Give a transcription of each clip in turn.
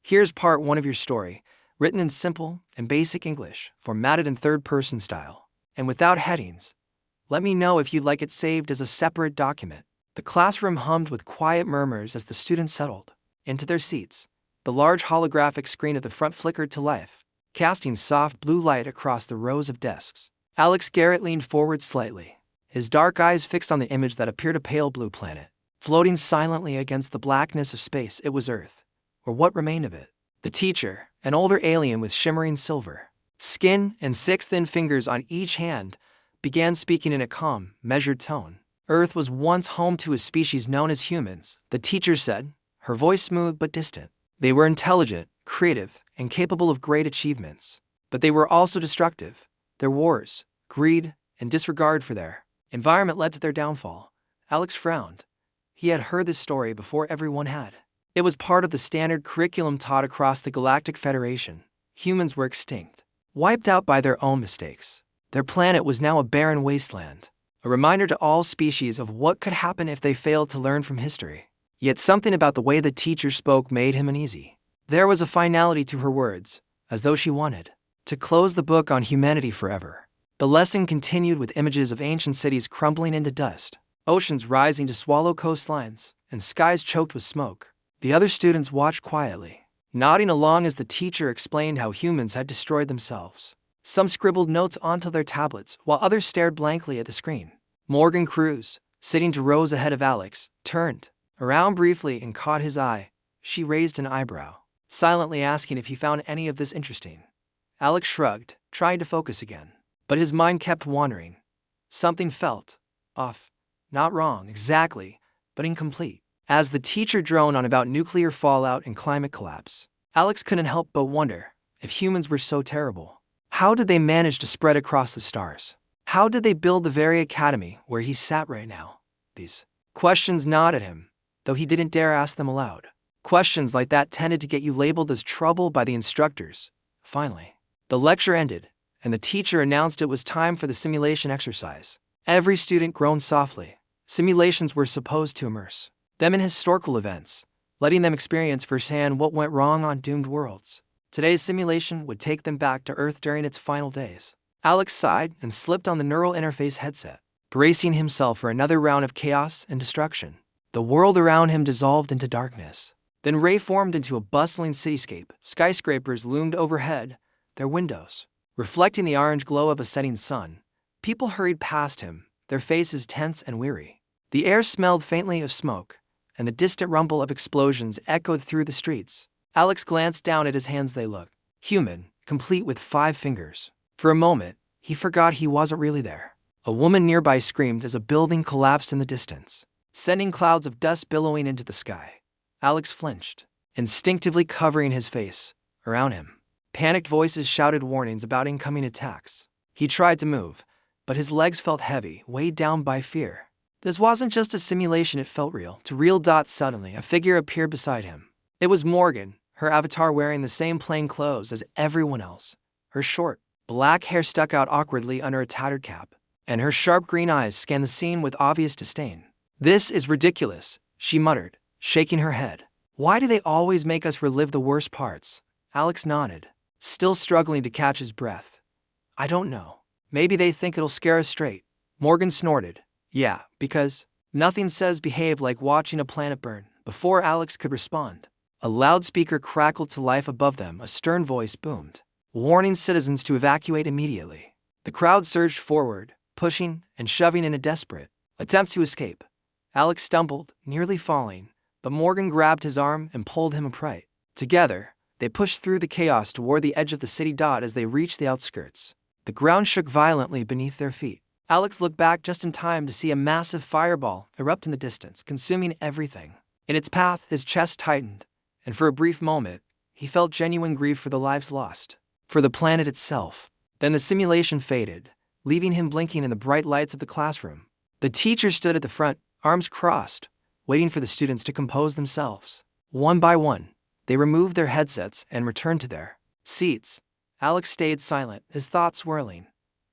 Here's part 1 of your story, written in simple and basic English, formatted in third-person style, and without headings. Let me know if you'd like it saved as a separate document. The classroom hummed with quiet murmurs as the students settled into their seats. The large holographic screen at the front flickered to life, casting soft blue light across the rows of desks. Alex Garrett leaned forward slightly, his dark eyes fixed on the image that appeared a pale blue planet, floating silently against the blackness of space. It was Earth, or what remained of it. The teacher, an older alien with shimmering silver skin and 6 thin fingers on each hand, began speaking in a calm, measured tone. Earth was once home to a species known as humans, the teacher said, her voice smooth but distant. They were intelligent, creative, and capable of great achievements. But they were also destructive. Their wars, greed, and disregard for their environment led to their downfall. Alex frowned. He had heard this story before everyone had. It was part of the standard curriculum taught across the Galactic Federation. Humans were extinct, wiped out by their own mistakes. Their planet was now a barren wasteland, a reminder to all species of what could happen if they failed to learn from history. Yet something about the way the teacher spoke made him uneasy. There was a finality to her words, as though she wanted to close the book on humanity forever. The lesson continued with images of ancient cities crumbling into dust, oceans rising to swallow coastlines, and skies choked with smoke. The other students watched quietly, nodding along as the teacher explained how humans had destroyed themselves. Some scribbled notes onto their tablets, while others stared blankly at the screen. Morgan Cruz, sitting 2 rows ahead of Alex, turned around briefly and caught his eye. She raised an eyebrow, silently asking if he found any of this interesting. Alex shrugged, trying to focus again. But his mind kept wandering. Something felt off. Not wrong, exactly, but incomplete. As the teacher droned on about nuclear fallout and climate collapse, Alex couldn't help but wonder if humans were so terrible. How did they manage to spread across the stars? How did they build the very academy where he sat right now? These questions gnawed at him, though he didn't dare ask them aloud. Questions like that tended to get you labeled as trouble by the instructors. Finally, the lecture ended, and the teacher announced it was time for the simulation exercise. Every student groaned softly. Simulations were supposed to immerse them in historical events, letting them experience firsthand what went wrong on doomed worlds. Today's simulation would take them back to Earth during its final days. Alex sighed and slipped on the neural interface headset, bracing himself for another round of chaos and destruction. The world around him dissolved into darkness, then ray-formed into a bustling cityscape. Skyscrapers loomed overhead, their windows reflecting the orange glow of a setting sun. People hurried past him, their faces tense and weary. The air smelled faintly of smoke, and the distant rumble of explosions echoed through the streets. Alex glanced down at his hands. They looked human, complete with 5 fingers. For a moment, he forgot he wasn't really there. A woman nearby screamed as a building collapsed in the distance, sending clouds of dust billowing into the sky. Alex flinched, instinctively covering his face. Around him, panicked voices shouted warnings about incoming attacks. He tried to move, but his legs felt heavy, weighed down by fear. This wasn't just a simulation, it felt real. To real dots suddenly, a figure appeared beside him. It was Morgan, her avatar wearing the same plain clothes as everyone else. Her short, black hair stuck out awkwardly under a tattered cap, and her sharp green eyes scanned the scene with obvious disdain. "This is ridiculous," she muttered, shaking her head. "Why do they always make us relive the worst parts?" Alex nodded, still struggling to catch his breath. "I don't know. Maybe they think it'll scare us straight." Morgan snorted. "Yeah, because nothing says behave like watching a planet burn." Before Alex could respond, a loudspeaker crackled to life above them. A stern voice boomed, warning citizens to evacuate immediately. The crowd surged forward, pushing and shoving in a desperate attempt to escape. Alex stumbled, nearly falling, but Morgan grabbed his arm and pulled him upright. Together, they pushed through the chaos toward the edge of the city. As they reached the outskirts, the ground shook violently beneath their feet. Alex looked back just in time to see a massive fireball erupt in the distance, consuming everything in its path. His chest tightened, and for a brief moment, he felt genuine grief for the lives lost, for the planet itself. Then the simulation faded, leaving him blinking in the bright lights of the classroom. The teacher stood at the front, arms crossed, waiting for the students to compose themselves. One by one, they removed their headsets and returned to their seats. Alex stayed silent, his thoughts swirling.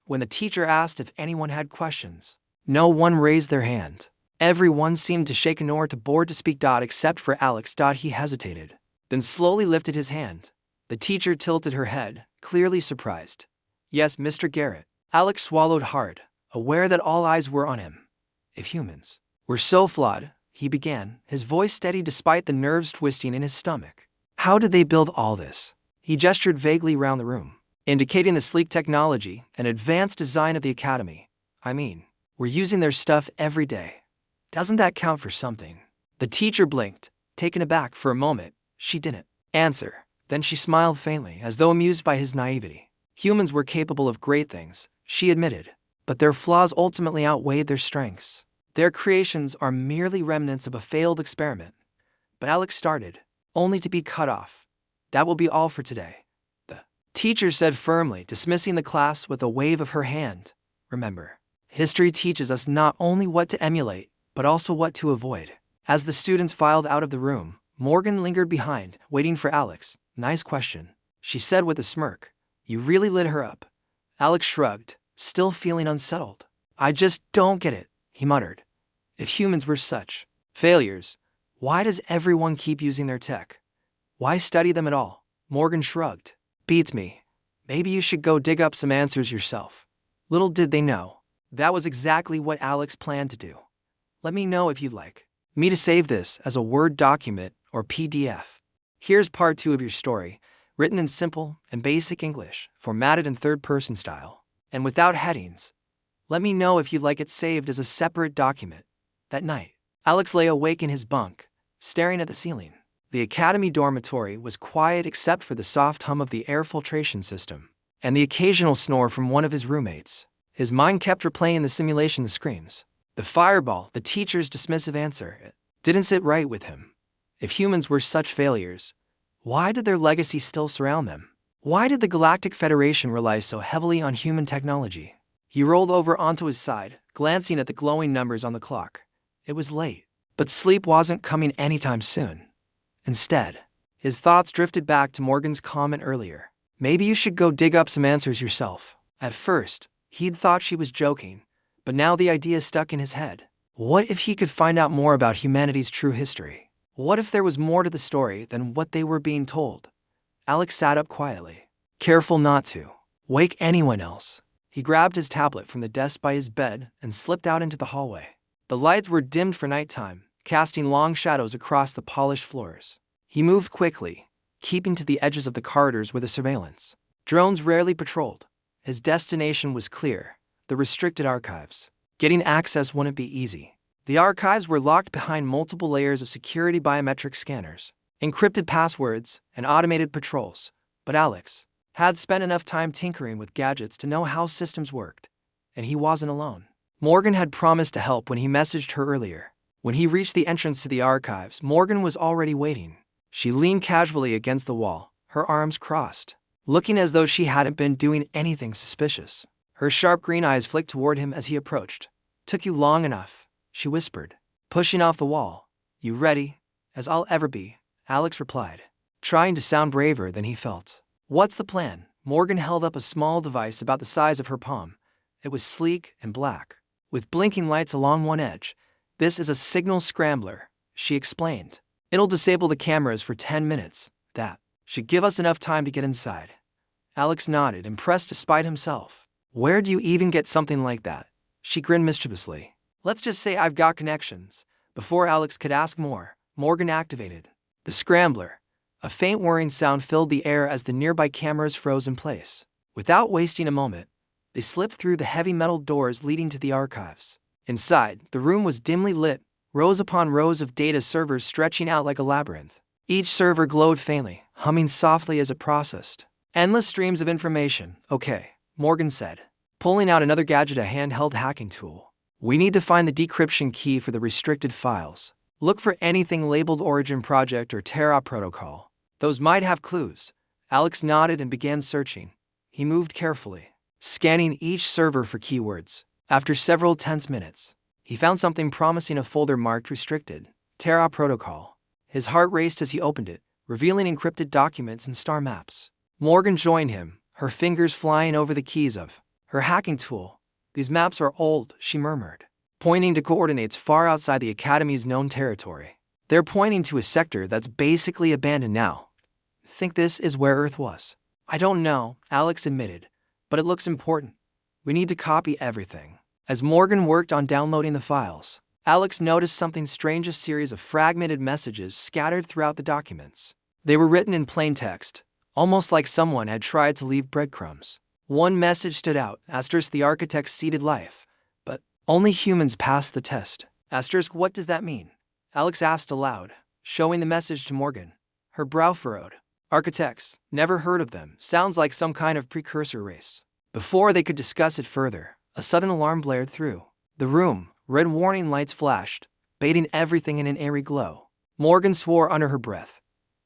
When the teacher asked if anyone had questions, no one raised their hand. Everyone seemed to shake an or to board to speak. Except for Alex. He hesitated. then slowly lifted his hand. The teacher tilted her head, clearly surprised. Yes, Mr. Garrett. Alex swallowed hard, aware that all eyes were on him. If humans were so flawed, he began, his voice steady despite the nerves twisting in his stomach. How did they build all this? He gestured vaguely round the room, indicating the sleek technology and advanced design of the academy. I mean, we're using their stuff every day. Doesn't that count for something? The teacher blinked, taken aback. For a moment, she didn't answer. Then she smiled faintly, as though amused by his naivety. Humans were capable of great things, she admitted, but their flaws ultimately outweighed their strengths. Their creations are merely remnants of a failed experiment. But Alex started, only to be cut off. That will be all for today, the teacher said firmly, dismissing the class with a wave of her hand. Remember, history teaches us not only what to emulate, but also what to avoid. As the students filed out of the room, Morgan lingered behind, waiting for Alex. Nice question, she said with a smirk. You really lit her up. Alex shrugged, still feeling unsettled. I just don't get it, he muttered. If humans were such failures, why does everyone keep using their tech? Why study them at all? Morgan shrugged. Beats me. Maybe you should go dig up some answers yourself. Little did they know, that was exactly what Alex planned to do. Let me know if you'd like me to save this as a Word document or PDF. Here's part 2 of your story, written in simple and basic English, formatted in third-person style, and without headings. Let me know if you'd like it saved as a separate document. That night, Alex lay awake in his bunk, staring at the ceiling. The academy dormitory was quiet except for the soft hum of the air filtration system, and the occasional snore from one of his roommates. His mind kept replaying the simulation screams. The fireball, the teacher's dismissive answer, it didn't sit right with him. If humans were such failures, why did their legacy still surround them? Why did the Galactic Federation rely so heavily on human technology? He rolled over onto his side, glancing at the glowing numbers on the clock. It was late, but sleep wasn't coming anytime soon. Instead, his thoughts drifted back to Morgan's comment earlier. Maybe you should go dig up some answers yourself. At first, he'd thought she was joking, but now the idea stuck in his head. What if he could find out more about humanity's true history? What if there was more to the story than what they were being told? Alex sat up quietly, careful not to wake anyone else. He grabbed his tablet from the desk by his bed and slipped out into the hallway. The lights were dimmed for nighttime, casting long shadows across the polished floors. He moved quickly, keeping to the edges of the corridors where the surveillance drones rarely patrolled. His destination was clear, the restricted archives. Getting access wouldn't be easy. The archives were locked behind multiple layers of security biometric scanners, encrypted passwords, and automated patrols. But Alex had spent enough time tinkering with gadgets to know how systems worked, and he wasn't alone. Morgan had promised to help when he messaged her earlier. When he reached the entrance to the archives, Morgan was already waiting. She leaned casually against the wall, her arms crossed, looking as though she hadn't been doing anything suspicious. Her sharp green eyes flicked toward him as he approached. Took you long enough, she whispered, pushing off the wall. You ready? As I'll ever be, Alex replied, trying to sound braver than he felt. What's the plan? Morgan held up a small device about the size of her palm. It was sleek and black, with blinking lights along one edge. This is a signal scrambler, she explained. It'll disable the cameras for 10 minutes. That should give us enough time to get inside. Alex nodded, impressed despite himself. Where do you even get something like that? She grinned mischievously. Let's just say I've got connections. Before Alex could ask more, Morgan activated the scrambler. A faint whirring sound filled the air as the nearby cameras froze in place. Without wasting a moment, they slipped through the heavy metal doors leading to the archives. Inside, the room was dimly lit, rows upon rows of data servers stretching out like a labyrinth. Each server glowed faintly, humming softly as it processed endless streams of information. Okay, Morgan said, pulling out another gadget, a handheld hacking tool. We need to find the decryption key for the restricted files. Look for anything labeled Origin Project or Terra Protocol. Those might have clues. Alex nodded and began searching. He moved carefully, scanning each server for keywords. After several tense minutes, he found something promising, a folder marked Restricted, Terra Protocol. His heart raced as he opened it, revealing encrypted documents and star maps. Morgan joined him, her fingers flying over the keys of her hacking tool. These maps are old, she murmured, pointing to coordinates far outside the Academy's known territory. They're pointing to a sector that's basically abandoned now. Think this is where Earth was? I don't know, Alex admitted, but it looks important. We need to copy everything. As Morgan worked on downloading the files, Alex noticed something strange: a series of fragmented messages scattered throughout the documents. They were written in plain text, almost like someone had tried to leave breadcrumbs. One message stood out: Asterisk, the architects seeded life, but only humans passed the test. Asterisk, what does that mean? Alex asked aloud, showing the message to Morgan. Her brow furrowed. Architects, never heard of them. Sounds like some kind of precursor race. Before they could discuss it further, a sudden alarm blared through the room. Red warning lights flashed, bathing everything in an airy glow. Morgan swore under her breath.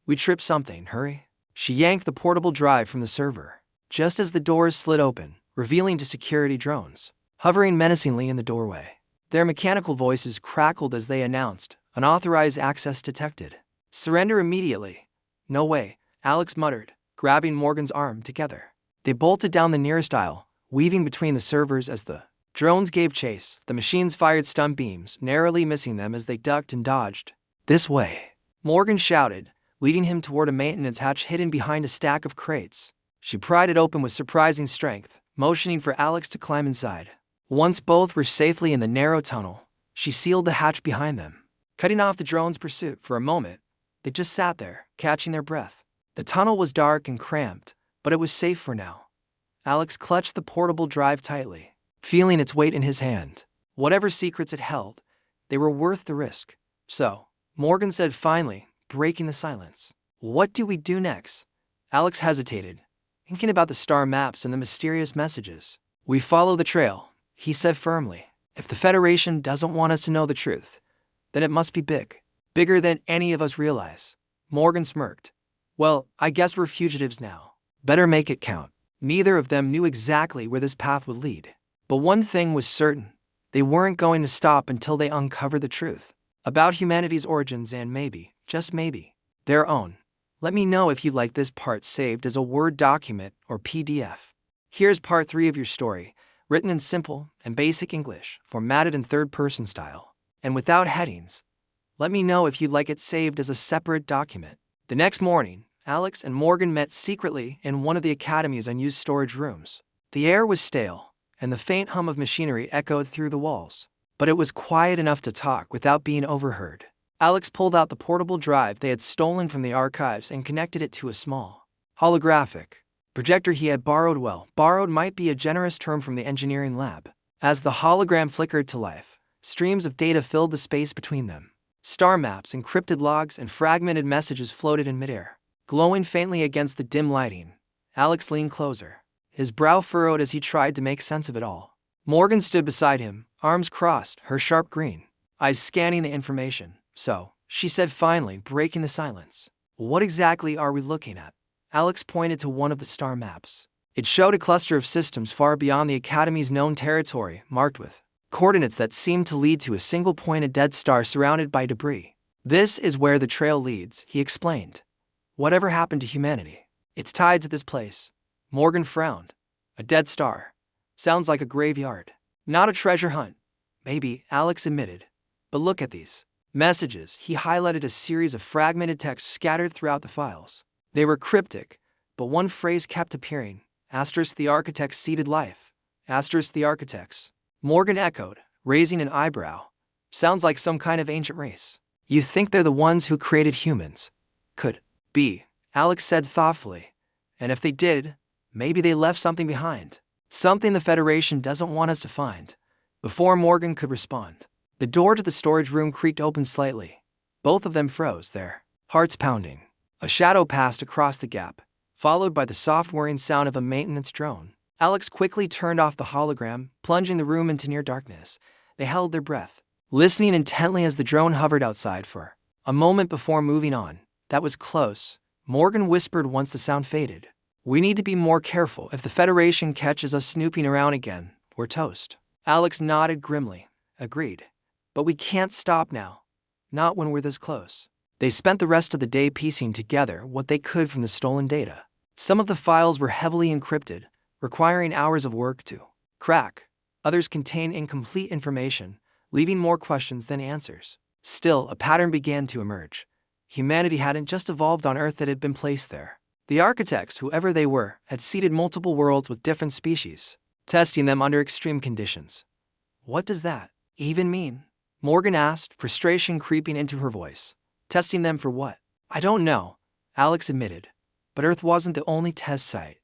We tripped something, hurry. She yanked the portable drive from the server, just as the doors slid open, revealing two security drones, hovering menacingly in the doorway. Their mechanical voices crackled as they announced, unauthorized access detected. Surrender immediately. No way, Alex muttered, grabbing Morgan's arm together. They bolted down the nearest aisle, weaving between the servers as the drones gave chase. The machines fired stun beams, narrowly missing them as they ducked and dodged. This way, Morgan shouted, leading him toward a maintenance hatch hidden behind a stack of crates. She pried it open with surprising strength, motioning for Alex to climb inside. Once both were safely in the narrow tunnel, she sealed the hatch behind them, cutting off the drone's pursuit. For a moment, they just sat there, catching their breath. The tunnel was dark and cramped, but it was safe for now. Alex clutched the portable drive tightly, feeling its weight in his hand. Whatever secrets it held, they were worth the risk. So, Morgan said finally, breaking the silence. What do we do next? Alex hesitated, thinking about the star maps and the mysterious messages. We follow the trail, he said firmly. If the Federation doesn't want us to know the truth, then it must be big. Bigger than any of us realize. Morgan smirked. Well, I guess we're fugitives now. Better make it count. Neither of them knew exactly where this path would lead. But one thing was certain. They weren't going to stop until they uncovered the truth about humanity's origins and maybe, just maybe, their own. Let me know if you'd like this part saved as a Word document or PDF. Here's part 3 of your story, written in simple and basic English, formatted in third-person style, and without headings. Let me know if you'd like it saved as a separate document. The next morning, Alex and Morgan met secretly in one of the Academy's unused storage rooms. The air was stale, and the faint hum of machinery echoed through the walls. But it was quiet enough to talk without being overheard. Alex pulled out the portable drive they had stolen from the archives and connected it to a small, holographic projector he had borrowed. Well, borrowed might be a generous term from the engineering lab. As the hologram flickered to life, streams of data filled the space between them. Star maps, encrypted logs, and fragmented messages floated in midair. Glowing faintly against the dim lighting, Alex leaned closer, his brow furrowed as he tried to make sense of it all. Morgan stood beside him, arms crossed, her sharp green eyes scanning the information. So, she said finally, breaking the silence. What exactly are we looking at? Alex pointed to one of the star maps. It showed a cluster of systems far beyond the Academy's known territory, marked with coordinates that seemed to lead to a single point: a dead star surrounded by debris. This is where the trail leads, he explained. Whatever happened to humanity? It's tied to this place. Morgan frowned. A dead star. Sounds like a graveyard. Not a treasure hunt. Maybe, Alex admitted. But look at these messages. He highlighted a series of fragmented text scattered throughout the files. They were cryptic, but one phrase kept appearing. Asterisk, the architects seeded life. Asterisk, the architects. Morgan echoed, raising an eyebrow. Sounds like some kind of ancient race. You think they're the ones who created humans? Could be, Alex said thoughtfully. And if they did, maybe they left something behind. Something the Federation doesn't want us to find. Before Morgan could respond, the door to the storage room creaked open slightly. Both of them froze, their hearts pounding. A shadow passed across the gap, followed by the soft whirring sound of a maintenance drone. Alex quickly turned off the hologram, plunging the room into near darkness. They held their breath, listening intently as the drone hovered outside for a moment before moving on. That was close, Morgan whispered once the sound faded. We need to be more careful. If the Federation catches us snooping around again, we're toast. Alex nodded grimly, agreed. But we can't stop now. Not when we're this close. They spent the rest of the day piecing together what they could from the stolen data. Some of the files were heavily encrypted, requiring hours of work to crack. Others contained incomplete information, leaving more questions than answers. Still, a pattern began to emerge. Humanity hadn't just evolved on Earth, it had been placed there. The architects, whoever they were, had seeded multiple worlds with different species, testing them under extreme conditions. What does that even mean? Morgan asked, frustration creeping into her voice. Testing them for what? I don't know, Alex admitted. But Earth wasn't the only test site.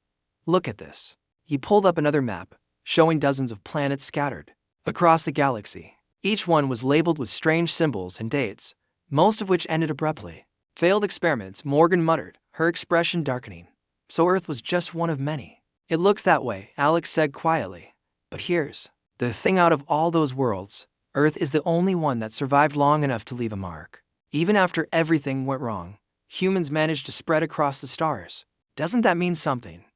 Look at this. He pulled up another map, showing dozens of planets scattered across the galaxy. Each one was labeled with strange symbols and dates, most of which ended abruptly. Failed experiments, Morgan muttered, her expression darkening. So Earth was just one of many. It looks that way, Alex said quietly. But here's the thing, out of all those worlds, Earth is the only one that survived long enough to leave a mark. Even after everything went wrong, humans managed to spread across the stars. Doesn't that mean something?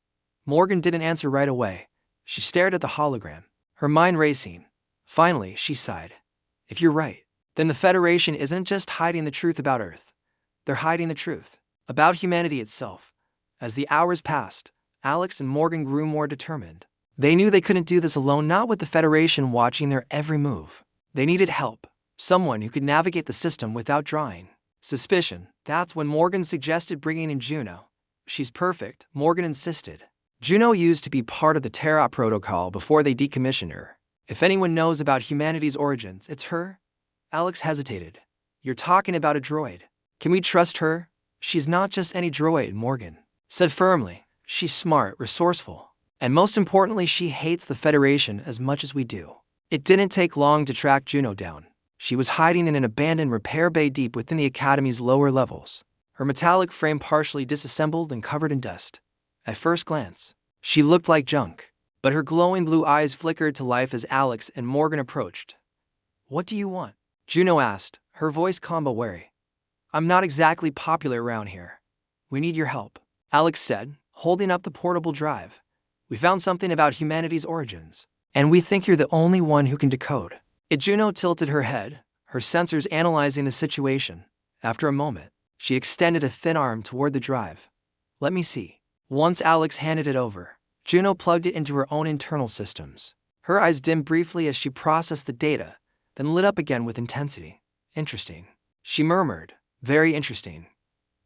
Morgan didn't answer right away. She stared at the hologram, her mind racing. Finally, she sighed. If you're right, then the Federation isn't just hiding the truth about Earth. They're hiding the truth about humanity itself. As the hours passed, Alex and Morgan grew more determined. They knew they couldn't do this alone, not with the Federation watching their every move. They needed help, someone who could navigate the system without drawing suspicion. That's when Morgan suggested bringing in Juno. She's perfect, Morgan insisted. Juno used to be part of the Terra Protocol before they decommissioned her. If anyone knows about humanity's origins, it's her. Alex hesitated. You're talking about a droid. Can we trust her? She's not just any droid, Morgan said firmly. She's smart, resourceful, and most importantly, she hates the Federation as much as we do. It didn't take long to track Juno down. She was hiding in an abandoned repair bay deep within the Academy's lower levels, her metallic frame partially disassembled and covered in dust. At first glance, she looked like junk, but her glowing blue eyes flickered to life as Alex and Morgan approached. What do you want? Juno asked, her voice calm but wary. I'm not exactly popular around here. We need your help, Alex said, holding up the portable drive. We found something about humanity's origins, and we think you're the only one who can decode it. Juno tilted her head, her sensors analyzing the situation. After a moment, she extended a thin arm toward the drive. Let me see. Once Alex handed it over, Juno plugged it into her own internal systems. Her eyes dimmed briefly as she processed the data, then lit up again with intensity. Interesting, she murmured. Very interesting.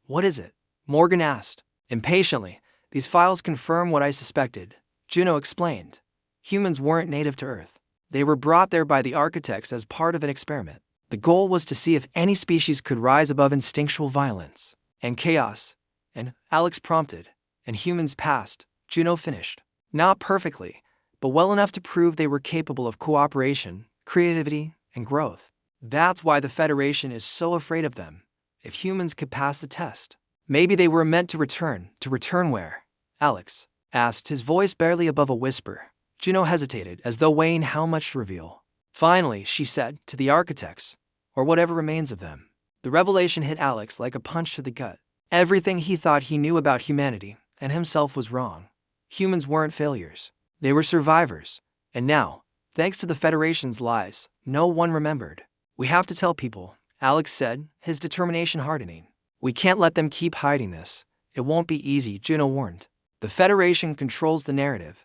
What is it? Morgan asked. Impatiently, these files confirm what I suspected, Juno explained. Humans weren't native to Earth. They were brought there by the architects as part of an experiment. The goal was to see if any species could rise above instinctual violence and chaos. And Alex prompted, and humans passed, Juno finished. Not perfectly, but well enough to prove they were capable of cooperation, creativity, and growth. That's why the Federation is so afraid of them. If humans could pass the test, maybe they were meant to return. To return where? Alex asked, his voice barely above a whisper. Juno hesitated, as though weighing how much to reveal. Finally, she said, to the architects, or whatever remains of them. The revelation hit Alex like a punch to the gut. Everything he thought he knew about humanity and himself was wrong. Humans weren't failures. They were survivors. And now, thanks to the Federation's lies, no one remembered. We have to tell people, Alex said, his determination hardening. We can't let them keep hiding this. It won't be easy, Juno warned. The Federation controls the narrative.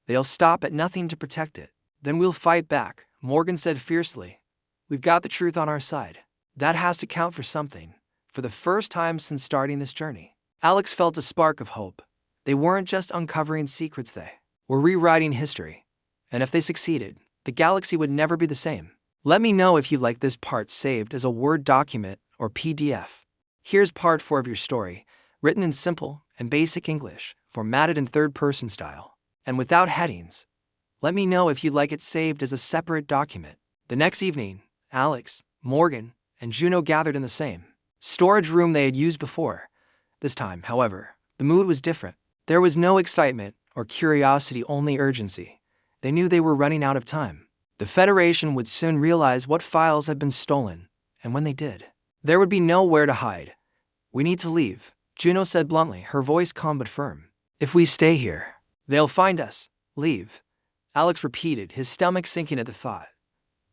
They'll stop at nothing to protect it. Then we'll fight back, Morgan said fiercely. We've got the truth on our side. That has to count for something. For the first time since starting this journey, Alex felt a spark of hope. They weren't just uncovering secrets, they were rewriting history. And if they succeeded, the galaxy would never be the same. Let me know if you'd like this part saved as a Word document or PDF. Here's part 4 of your story, written in simple and basic English, formatted in third-person style, and without headings. Let me know if you'd like it saved as a separate document. The next evening, Alex, Morgan, and Juno gathered in the same storage room they had used before. This time, however, the mood was different. There was no excitement or curiosity, only urgency. They knew they were running out of time. The Federation would soon realize what files had been stolen, and when they did, there would be nowhere to hide. We need to leave, Juno said bluntly, her voice calm but firm. If we stay here, they'll find us. Leave, Alex repeated, his stomach sinking at the thought.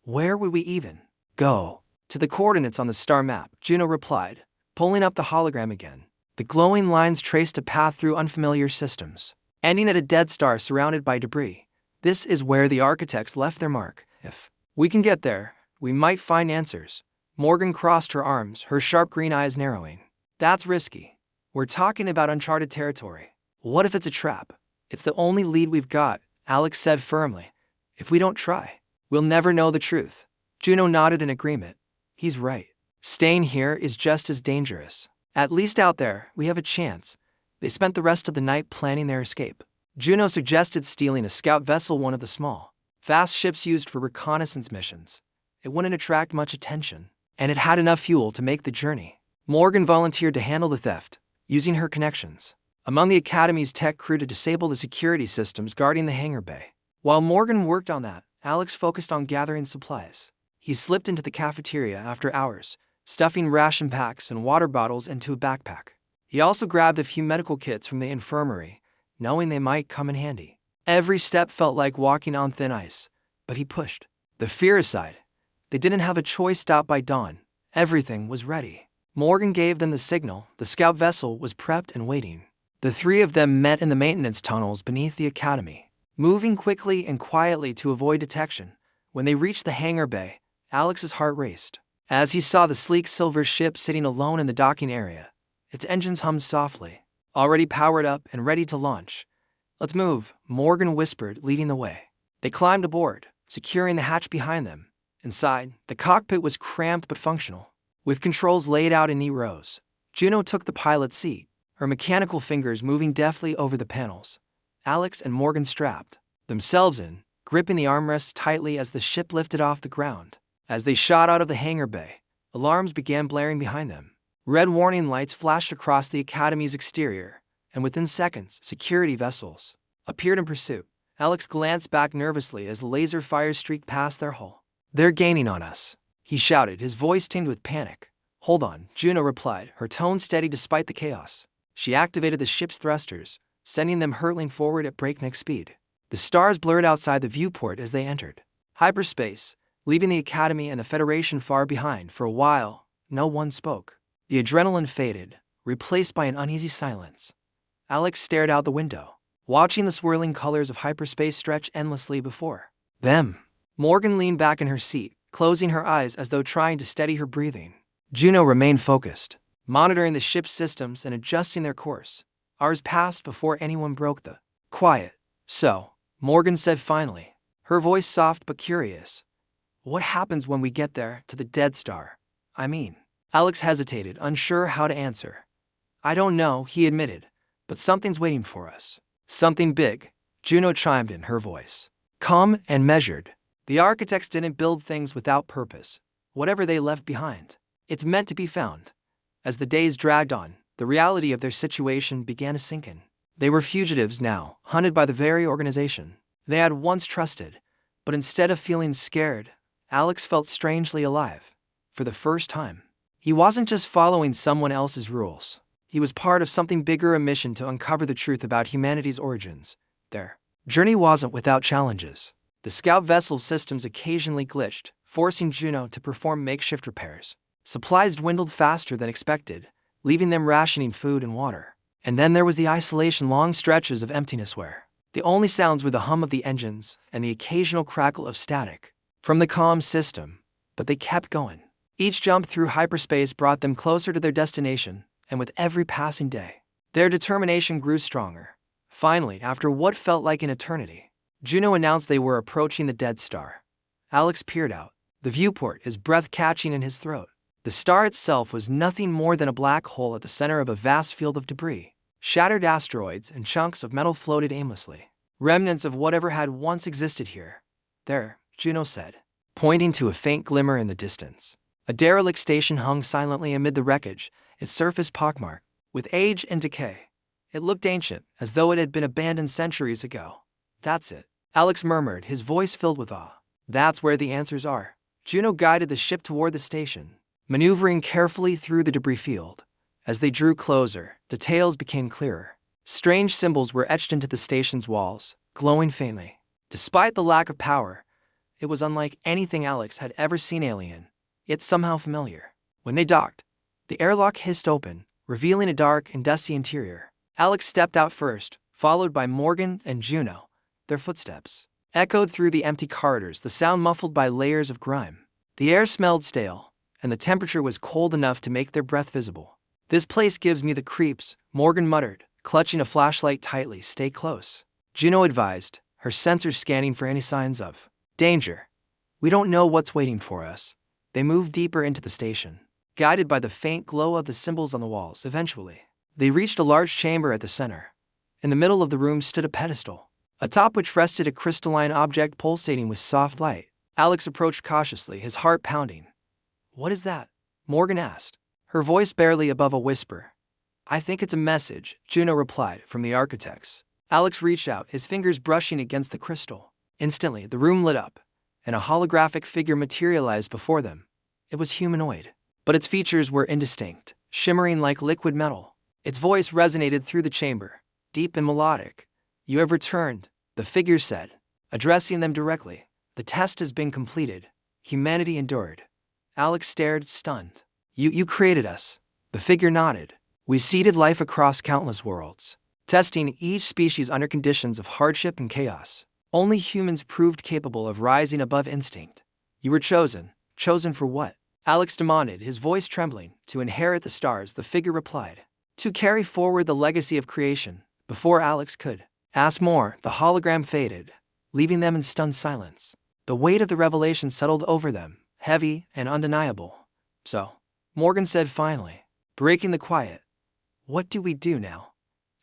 Where would we even go? To the coordinates on the star map, Juno replied, pulling up the hologram again. The glowing lines traced a path through unfamiliar systems, ending at a dead star surrounded by debris. This is where the architects left their mark. If we can get there, we might find answers, Morgan crossed her arms, her sharp green eyes narrowing. That's risky. We're talking about uncharted territory. What if it's a trap? It's the only lead we've got, Alex said firmly. If we don't try, we'll never know the truth. Juno nodded in agreement. He's right. Staying here is just as dangerous. At least out there, we have a chance. They spent the rest of the night planning their escape. Juno suggested stealing a scout vessel, one of the small, fast ships used for reconnaissance missions. It wouldn't attract much attention, and it had enough fuel to make the journey. Morgan volunteered to handle the theft, using her connections among the Academy's tech crew to disable the security systems guarding the hangar bay. While Morgan worked on that, Alex focused on gathering supplies. He slipped into the cafeteria after hours, stuffing ration packs and water bottles into a backpack. He also grabbed a few medical kits from the infirmary, knowing they might come in handy. Every step felt like walking on thin ice, but he pushed. The fear aside, they didn't have a choice. Stopped by dawn. Everything was ready. Morgan gave them the signal. The scout vessel was prepped and waiting. The three of them met in the maintenance tunnels beneath the Academy, moving quickly and quietly to avoid detection. When they reached the hangar bay, Alex's heart raced as he saw the sleek silver ship sitting alone in the docking area. Its engines hummed softly, already powered up and ready to launch. Let's move, Morgan whispered, leading the way. They climbed aboard, securing the hatch behind them. Inside, the cockpit was cramped but functional, with controls laid out in neat rows. Juno took the pilot's seat, her mechanical fingers moving deftly over the panels. Alex and Morgan strapped themselves in, gripping the armrests tightly as the ship lifted off the ground. As they shot out of the hangar bay, alarms began blaring behind them. Red warning lights flashed across the Academy's exterior, and within seconds, security vessels appeared in pursuit. Alex glanced back nervously as the laser fire streaked past their hull. They're gaining on us, he shouted, his voice tinged with panic. Hold on, Juno replied, her tone steady despite the chaos. She activated the ship's thrusters, sending them hurtling forward at breakneck speed. The stars blurred outside the viewport as they entered hyperspace, leaving the Academy and the Federation far behind. For a while, no one spoke. The adrenaline faded, replaced by an uneasy silence. Alex stared out the window, watching the swirling colors of hyperspace stretch endlessly before them. Morgan leaned back in her seat, closing her eyes as though trying to steady her breathing. Juno remained focused, monitoring the ship's systems and adjusting their course. Hours passed before anyone broke the quiet. So, Morgan said finally, her voice soft but curious. What happens when we get there, to the Dead Star? I mean, Alex hesitated, unsure how to answer. I don't know, he admitted, but something's waiting for us. Something big, Juno chimed in, her voice calm and measured. The architects didn't build things without purpose. Whatever they left behind, it's meant to be found. As the days dragged on, the reality of their situation began to sink in. They were fugitives now, hunted by the very organization they had once trusted. But instead of feeling scared, Alex felt strangely alive. For the first time, he wasn't just following someone else's rules. He was part of something bigger, a mission to uncover the truth about humanity's origins. Their journey wasn't without challenges. The scout vessel's systems occasionally glitched, forcing Juno to perform makeshift repairs. Supplies dwindled faster than expected, leaving them rationing food and water. And then there was the isolation, long stretches of emptiness where the only sounds were the hum of the engines and the occasional crackle of static from the comm system. But they kept going. Each jump through hyperspace brought them closer to their destination, and with every passing day, their determination grew stronger. Finally, after what felt like an eternity, Juno announced they were approaching the Dead Star. Alex peered out the viewport, his breath catching in his throat. The star itself was nothing more than a black hole at the center of a vast field of debris. Shattered asteroids and chunks of metal floated aimlessly, remnants of whatever had once existed here. There, Juno said, pointing to a faint glimmer in the distance. A derelict station hung silently amid the wreckage, its surface pockmarked with age and decay. It looked ancient, as though it had been abandoned centuries ago. That's it, Alex murmured, his voice filled with awe. That's where the answers are. Juno guided the ship toward the station, maneuvering carefully through the debris field. As they drew closer, details became clearer. Strange symbols were etched into the station's walls, glowing faintly. Despite the lack of power, it was unlike anything Alex had ever seen, alien, yet somehow familiar. When they docked, the airlock hissed open, revealing a dark and dusty interior. Alex stepped out first, followed by Morgan and Juno. Their footsteps echoed through the empty corridors, the sound muffled by layers of grime. The air smelled stale, and the temperature was cold enough to make their breath visible. "This place gives me the creeps," Morgan muttered, clutching a flashlight tightly. "Stay close," Juno advised, her sensors scanning for any signs of danger. "We don't know what's waiting for us." They moved deeper into the station, guided by the faint glow of the symbols on the walls. Eventually, they reached a large chamber at the center. In the middle of the room stood a pedestal, atop which rested a crystalline object pulsating with soft light. Alex approached cautiously, his heart pounding. "What is that?" Morgan asked, her voice barely above a whisper. "I think it's a message," Juno replied, "from the architects." Alex reached out, his fingers brushing against the crystal. Instantly, the room lit up, and a holographic figure materialized before them. It was humanoid, but its features were indistinct, shimmering like liquid metal. Its voice resonated through the chamber, deep and melodic. "You have returned," the figure said, addressing them directly. "The test has been completed. Humanity endured." Alex stared, stunned. You created us." The figure nodded. "We seeded life across countless worlds, testing each species under conditions of hardship and chaos. Only humans proved capable of rising above instinct. You were chosen. Chosen for what?" Alex demanded, his voice trembling. "To inherit the stars," the figure replied. "To carry forward the legacy of creation." Before Alex could ask more, the hologram faded, leaving them in stunned silence. The weight of the revelation settled over them, heavy and undeniable. "So," Morgan said finally, breaking the quiet, "what do we do now?"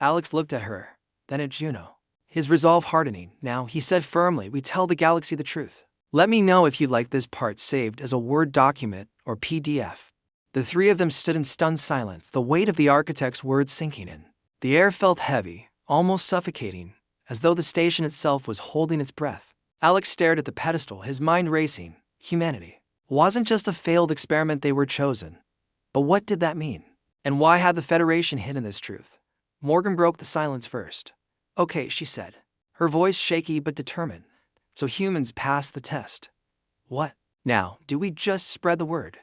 Alex looked at her, then at Juno, his resolve hardening. "Now," he said firmly, "we tell the galaxy the truth. Let me know if you'd like this part saved as a Word document or PDF." The three of them stood in stunned silence, the weight of the architect's words sinking in. The air felt heavy, almost suffocating, as though the station itself was holding its breath. Alex stared at the pedestal, his mind racing. Humanity wasn't just a failed experiment, they were chosen. But what did that mean? And why had the Federation hidden this truth? Morgan broke the silence first. "Okay," she said, her voice shaky but determined. "So humans passed the test. What now? Do we just spread the word?"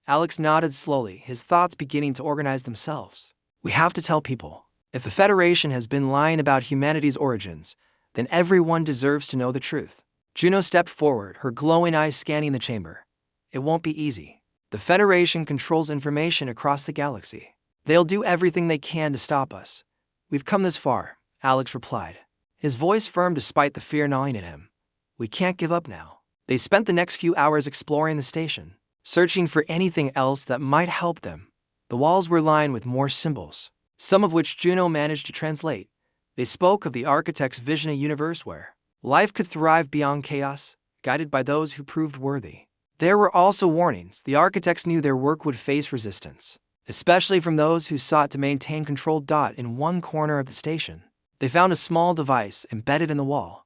Alex nodded slowly, his thoughts beginning to organize themselves. "We have to tell people. If the Federation has been lying about humanity's origins, then everyone deserves to know the truth." Juno stepped forward, her glowing eyes scanning the chamber. "It won't be easy. The Federation controls information across the galaxy. They'll do everything they can to stop us. We've come this far," Alex replied, his voice firm despite the fear gnawing at him. "We can't give up now." They spent the next few hours exploring the station, searching for anything else that might help them. The walls were lined with more symbols, some of which Juno managed to translate. They spoke of the architect's vision, a universe where life could thrive beyond chaos, guided by those who proved worthy. There were also warnings. The architects knew their work would face resistance, especially from those who sought to maintain control. In one corner of the station, they found a small device embedded in the wall.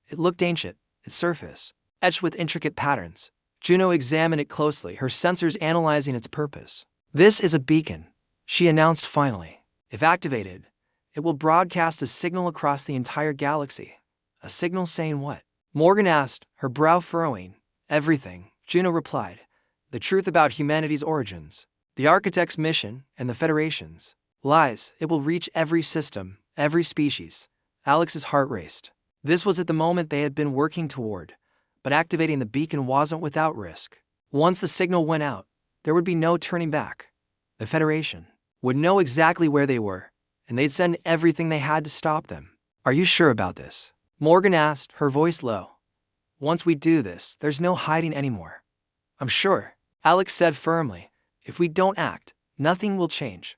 It looked ancient, its surface etched with intricate patterns. Juno examined it closely, her sensors analyzing its purpose. "This is a beacon," she announced finally. "If activated, it will broadcast a signal across the entire galaxy." "A signal saying what?" Morgan asked, her brow furrowing. "Everything," Juno replied. "The truth about humanity's origins, the architect's mission, and the Federation's lies. It will reach every system, every species." Alex's heart raced. This was at the moment they had been working toward, but activating the beacon wasn't without risk. Once the signal went out, there would be no turning back. The Federation would know exactly where they were, and they'd send everything they had to stop them. "Are you sure about this?" Morgan asked, her voice low. "Once we do this, there's no hiding anymore." "I'm sure," Alex said firmly. "If we don't act, nothing will change.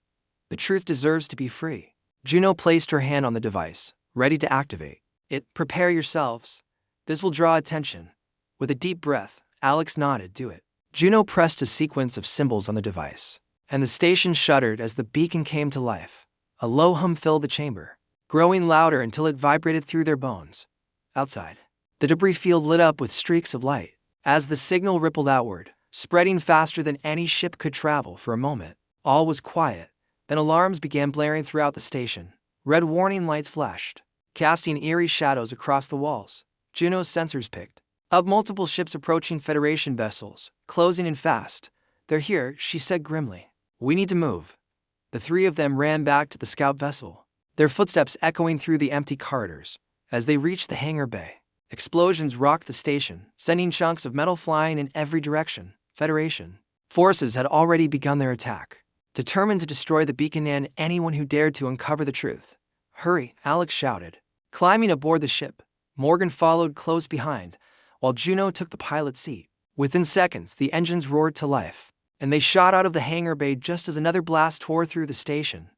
The truth deserves to be free." Juno placed her hand on the device, ready to activate it. "Prepare yourselves. This will draw attention." With a deep breath, Alex nodded. "Do it." Juno pressed a sequence of symbols on the device, and the station shuddered as the beacon came to life. A low hum filled the chamber, growing louder until it vibrated through their bones. Outside, the debris field lit up with streaks of light. As the signal rippled outward, spreading faster than any ship could travel. For a moment, all was quiet. Then alarms began blaring throughout the station. Red warning lights flashed, casting eerie shadows across the walls. Juno's sensors picked up multiple ships approaching Federation vessels, closing in fast. "They're here," she said grimly. "We need to move." The three of them ran back to the scout vessel, their footsteps echoing through the empty corridors. As they reached the hangar bay, explosions rocked the station, sending chunks of metal flying in every direction. "Federation forces had already begun their attack, determined to destroy the beacon and anyone who dared to uncover the truth. "Hurry," Alex shouted. Climbing aboard the ship, Morgan followed close behind, while Juno took the pilot's seat. Within seconds, the engines roared to life, and they shot out of the hangar bay just as another blast tore through the station.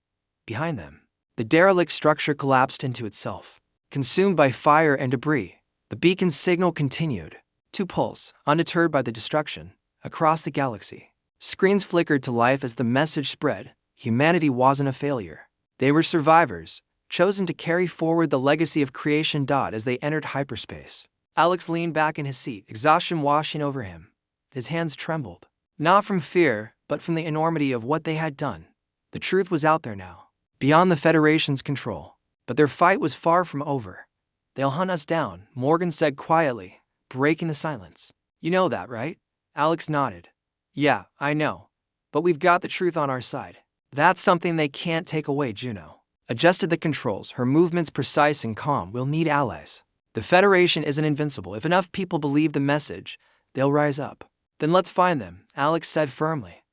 Behind them, the derelict structure collapsed into itself. Consumed by fire and debris, the beacon's signal continued to pulse, undeterred by the destruction, across the galaxy. Screens flickered to life as the message spread. Humanity wasn't a failure. They were survivors, chosen to carry forward the legacy of creation. As they entered hyperspace, Alex leaned back in his seat, exhaustion washing over him. His hands trembled, not from fear, but from the enormity of what they had done. The truth was out there now, beyond the Federation's control. But their fight was far from over. "They'll hunt us down," Morgan said quietly, breaking the silence. "You know that, right?" Alex nodded. "Yeah, I know. But we've got the truth on our side. That's something they can't take away." Juno adjusted the controls, her movements precise and calm. "We'll need allies. The Federation isn't invincible. If enough people believe the message, they'll rise up." "Then let's find them," Alex said firmly.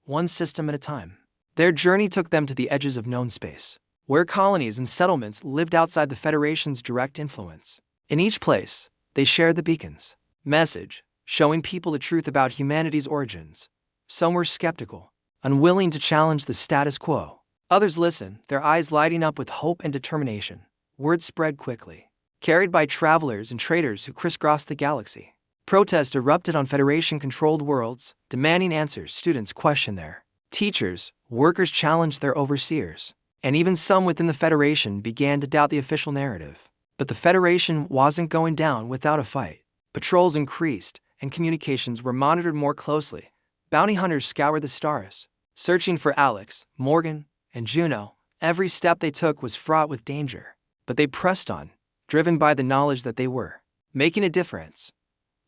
"One system at a time." Their journey took them to the edges of known space, where colonies and settlements lived outside the Federation's direct influence. In each place, they shared the beacon's message, showing people the truth about humanity's origins. Some were skeptical, unwilling to challenge the status quo. Others listened, their eyes lighting up with hope and determination. Word spread quickly, carried by travelers and traders who crisscrossed the galaxy. Protest erupted on Federation-controlled worlds, demanding answers. Students questioned their teachers, workers challenged their overseers, and even some within the Federation began to doubt the official narrative. But the Federation wasn't going down without a fight. Patrols increased, and communications were monitored more closely. Bounty hunters scoured the stars, searching for Alex, Morgan, and Juno. Every step they took was fraught with danger, but they pressed on, driven by the knowledge that they were making a difference.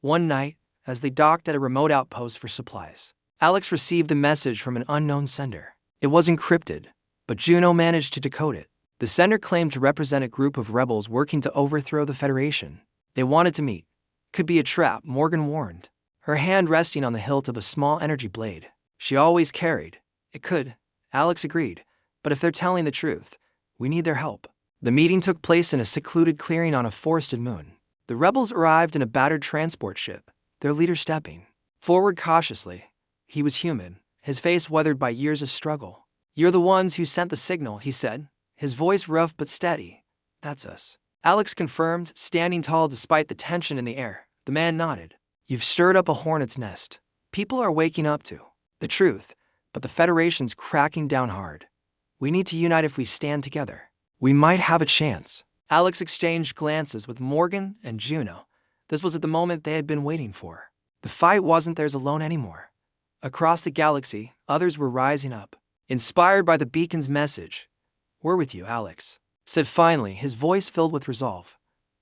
One night, as they docked at a remote outpost for supplies, Alex received a message from an unknown sender. It was encrypted, but Juno managed to decode it. The sender claimed to represent a group of rebels working to overthrow the Federation. They wanted to meet. "Could be a trap," Morgan warned, her hand resting on the hilt of a small energy blade she always carried. "It could," Alex agreed, "but if they're telling the truth, we need their help." The meeting took place in a secluded clearing on a forested moon. The rebels arrived in a battered transport ship, their leader stepping forward cautiously. He was human, his face weathered by years of struggle. "You're the ones who sent the signal," he said, his voice rough but steady. "That's us," Alex confirmed, standing tall despite the tension in the air. The man nodded. "You've stirred up a hornet's nest. People are waking up to the truth, but the Federation's cracking down hard. We need to unite. If we stand together, we might have a chance." Alex exchanged glances with Morgan and Juno. This was at the moment they had been waiting for. The fight wasn't theirs alone anymore. Across the galaxy, others were rising up, inspired by the beacon's message. "We're with you," Alex said finally, his voice filled with resolve.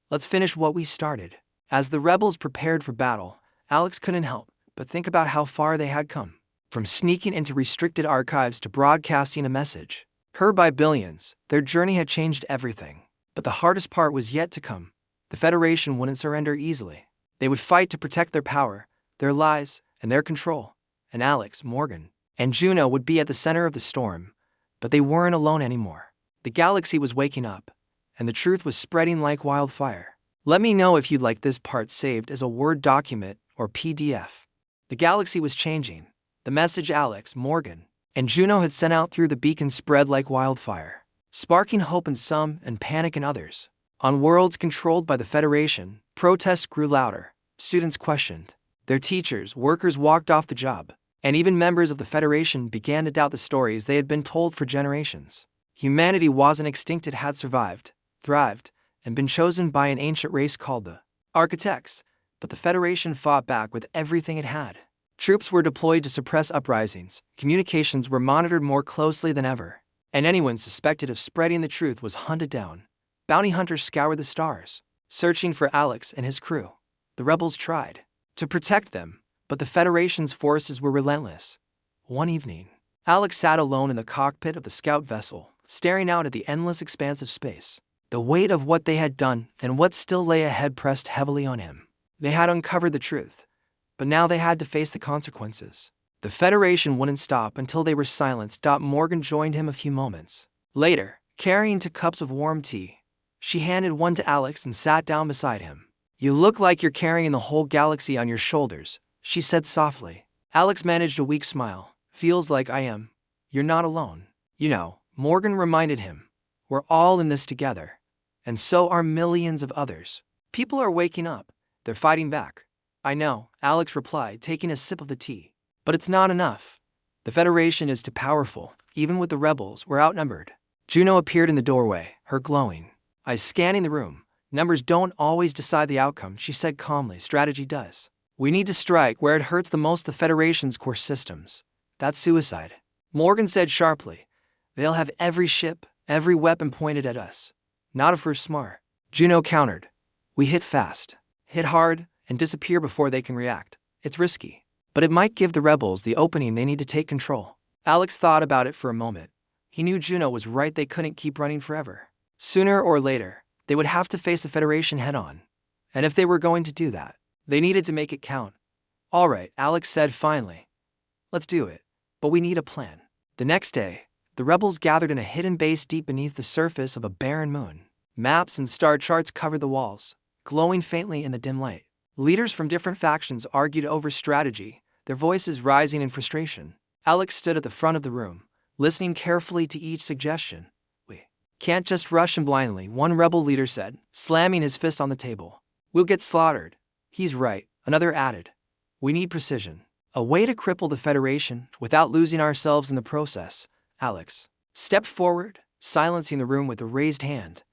"Let's finish what we started." As the rebels prepared for battle, Alex couldn't help but think about how far they had come. From sneaking into restricted archives to broadcasting a message heard by billions, their journey had changed everything. But the hardest part was yet to come. The Federation wouldn't surrender easily. They would fight to protect their power, their lives, and their control. And Alex, Morgan, and Juno would be at the center of the storm. But they weren't alone anymore. The galaxy was waking up, and the truth was spreading like wildfire. Let me know if you'd like this part saved as a Word document or PDF. The galaxy was changing. The message Alex, Morgan, and Juno had sent out through the beacon spread like wildfire, sparking hope in some and panic in others. On worlds controlled by the Federation, protests grew louder. Students questioned their teachers, workers walked off the job, and even members of the Federation began to doubt the stories they had been told for generations. Humanity wasn't extinct, it had survived, thrived, and been chosen by an ancient race called the Architects. But the Federation fought back with everything it had. Troops were deployed to suppress uprisings, communications were monitored more closely than ever, and anyone suspected of spreading the truth was hunted down. Bounty hunters scoured the stars, searching for Alex and his crew. The rebels tried to protect them, but the Federation's forces were relentless. One evening, Alex sat alone in the cockpit of the scout vessel, staring out at the endless expanse of space. The weight of what they had done and what still lay ahead pressed heavily on him. They had uncovered the truth, but now they had to face the consequences. The Federation wouldn't stop until they were silenced. Morgan joined him a few moments later, carrying 2 cups of warm tea. She handed one to Alex and sat down beside him. "You look like you're carrying the whole galaxy on your shoulders," she said softly. Alex managed a weak smile. "Feels like I am. You're not alone." "You know," Morgan reminded him, "we're all in this together. And so are millions of others. People are waking up. They're fighting back." "I know," Alex replied, taking a sip of the tea. "But it's not enough. The Federation is too powerful. Even with the rebels, we're outnumbered." Juno appeared in the doorway, her glowing eyes scanning the room. "Numbers don't always decide the outcome," she said calmly. "Strategy does. We need to strike where it hurts the most, the Federation's core systems. That's suicide." Morgan said sharply, "They'll have every ship, every weapon pointed at us. Not if we're smart." Juno countered, "We hit fast, hit hard, and disappear before they can react. It's risky, but it might give the rebels the opening they need to take control." Alex thought about it for a moment. He knew Juno was right. They couldn't keep running forever. Sooner or later, they would have to face the Federation head-on. And if they were going to do that, they needed to make it count. "All right," Alex said finally. "Let's do it. But we need a plan." The next day, the rebels gathered in a hidden base deep beneath the surface of a barren moon. Maps and star charts covered the walls, glowing faintly in the dim light. Leaders from different factions argued over strategy, their voices rising in frustration. Alex stood at the front of the room, listening carefully to each suggestion. "We can't just rush in blindly," one rebel leader said, slamming his fist on the table. "We'll get slaughtered." "He's right," another added. "We need precision. A way to cripple the Federation without losing ourselves in the process." Alex stepped forward, silencing the room with a raised hand.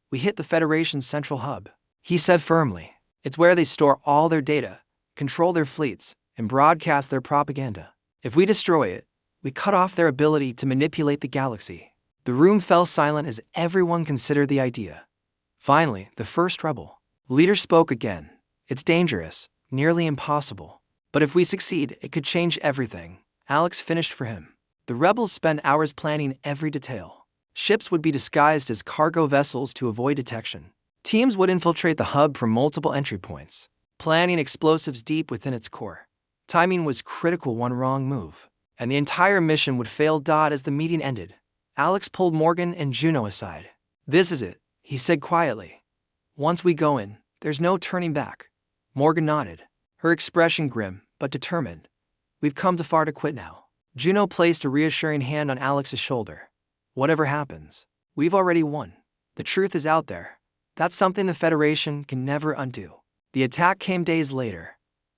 "We hit the Federation's central hub," he said firmly. "It's where they store all their data, control their fleets, and broadcast their propaganda. If we destroy it, we cut off their ability to manipulate the galaxy." The room fell silent as everyone considered the idea. Finally, the first rebel leader spoke again. "It's dangerous, nearly impossible. But if we succeed, it could change everything." Alex finished for him. The rebels spent hours planning every detail. Ships would be disguised as cargo vessels to avoid detection. Teams would infiltrate the hub from multiple entry points, planting explosives deep within its core. Timing was critical. One wrong move, and the entire mission would fail. As the meeting ended, Alex pulled Morgan and Juno aside. "This is it," he said quietly. "Once we go in, there's no turning back." Morgan nodded, her expression grim but determined. "We've come too far to quit now." Juno placed a reassuring hand on Alex's shoulder. "Whatever happens, we've already won. The truth is out there. That's something the Federation can never undo." The attack came days later.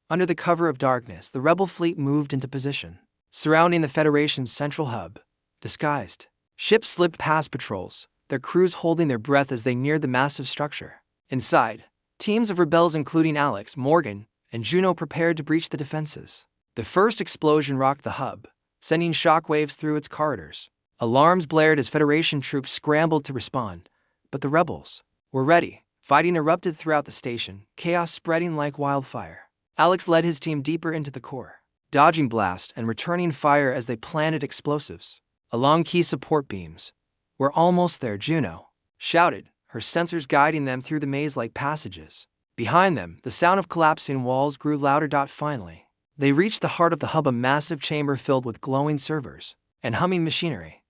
Under the cover of darkness, the rebel fleet moved into position, surrounding the Federation's central hub. Disguised, ships slipped past patrols, their crews holding their breath as they neared the massive structure. Inside, teams of rebels including Alex, Morgan, and Juno prepared to breach the defenses. The first explosion rocked the hub, sending shockwaves through its corridors. Alarms blared as Federation troops scrambled to respond, but the rebels were ready. Fighting erupted throughout the station, chaos spreading like wildfire. Alex led his team deeper into the core, dodging blast and returning fire as they planted explosives along key support beams. "We're almost there," Juno shouted, her sensors guiding them through the maze-like passages. Behind them, the sound of collapsing walls grew louder. Finally, they reached the heart of the hub, a massive chamber filled with glowing servers and humming machinery.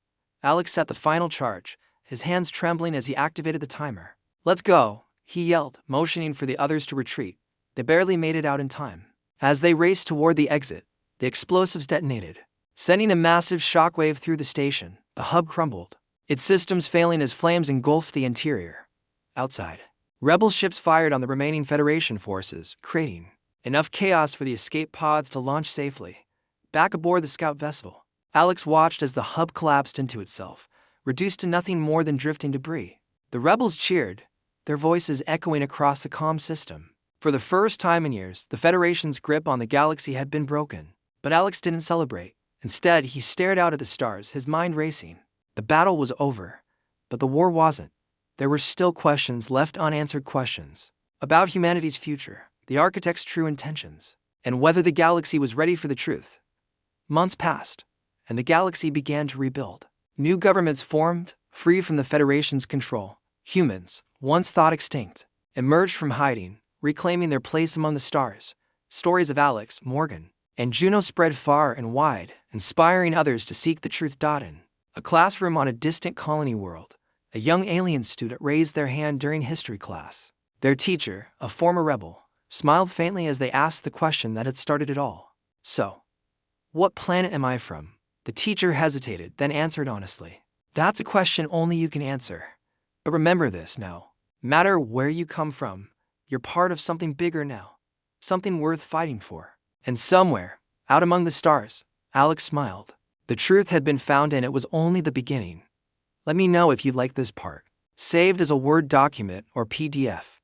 Alex set the final charge, his hands trembling as he activated the timer. "Let's go," he yelled, motioning for the others to retreat. They barely made it out in time. As they raced toward the exit, the explosives detonated, sending a massive shockwave through the station. The hub crumbled, its systems failing as flames engulfed the interior. Outside, rebel ships fired on the remaining Federation forces, creating enough chaos for the escape pods to launch safely back aboard the scout vessel. Alex watched as the hub collapsed into itself, reduced to nothing more than drifting debris. The rebels cheered, their voices echoing across the comm system. For the first time in years, the Federation's grip on the galaxy had been broken. But Alex didn't celebrate. Instead, he stared out at the stars, his mind racing. The battle was over, but the war wasn't. There were still questions, left unanswered questions, about humanity's future, the architect's true intentions, and whether the galaxy was ready for the truth. Months passed, and the galaxy began to rebuild. New governments formed, free from the Federation's control. Humans, once thought extinct, emerged from hiding, reclaiming their place among the stars. Stories of Alex, Morgan, And Juno spread far and wide, inspiring others to seek the truth. In a classroom on a distant colony world, a young alien student raised their hand during history class. Their teacher, a former rebel, smiled faintly as they asked the question that had started it all. So, what planet am I from? The teacher hesitated, then answered honestly. That's a question only you can answer. But remember this, no matter where you come from, you're part of something bigger now, something worth fighting for. And somewhere, out among the stars, Alex smiled. The truth had been found and it was only the beginning. Let me know if you like this part. Saved as a Word document or PDF.